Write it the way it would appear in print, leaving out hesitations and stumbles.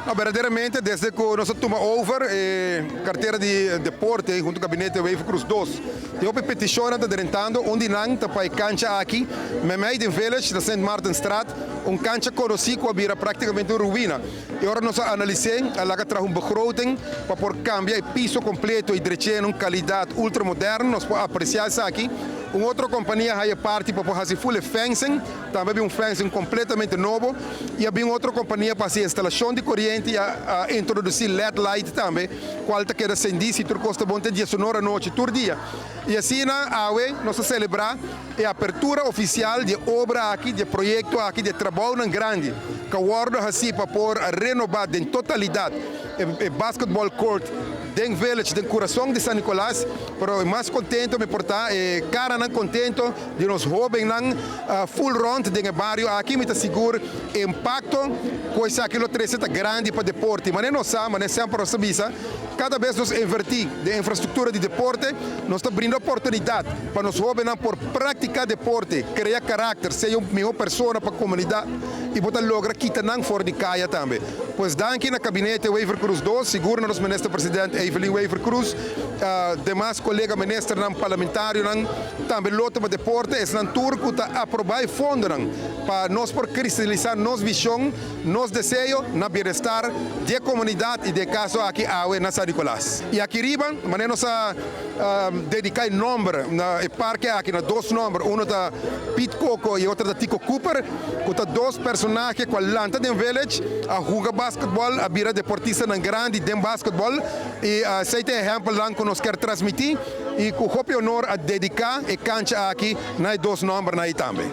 No, verdadeiramente, desde que nós tomamos over carteira de deporte junto ao gabinete Wave Cruz 2, eu pe petição adelantando onde não tá para cancha aqui, mas em village da Saint Martin Straat, cancha conhecido que era praticamente uma ruína. E agora nós analisamos, ela que traz begroting para por cambiar o piso completo e direção em qualidade ultramoderna, nós podemos apreciar isso aqui. Uma outra companhia a parte para fazer full fencing, também um fencing completamente novo, e havia outra companhia para fazer instalação de corrente e a introduzir LED light também, qual está querendo acender se tu custa bom dia sonora noite todo dia. E assim na AUE nós celebrar a abertura oficial de obra aqui, de projeto aqui, de trabalho grande, que o ordem assim para por renovar em totalidade o basketball court den village, den coração de San Nicolás, pero mais contento me portar, cara não contento de nos jovens não full round den barrio aqui me está seguro impacto coisa aquilo 300 grande para deporte, mas não sabe, mas sempre nós sabemos, cada vez nós invertir de infraestrutura de deporte, nós está abrindo oportunidade para nós jovens não por praticar deporte, criar caráter, ser uma melhor pessoa para a comunidade e botar logra quitar não fora de caia também. Pois daqui na gabinete Wave Cruz 2, seguro nosso ministro presidente Evelyn Wave Cruz, demais colega ministro não parlamentário não também lote para deporte, é não turco tá aprovar fundo não para nós por cristalizar nossa visão, nosso desejo na bem-estar da comunidade e de caso aqui na San Nicolás. E aqui riba, mas nós dedicar nome na parque aqui na dois nomes, um da Pete Coco e outro da Tico Cooper, com dois personagens com a lanta de village, a jogar basquetebol, a vira deportista na grande de basquetebol e esse é exemplo lá que nós queremos transmitir e com o honor a dedicar e cancha aqui na dois nomes também.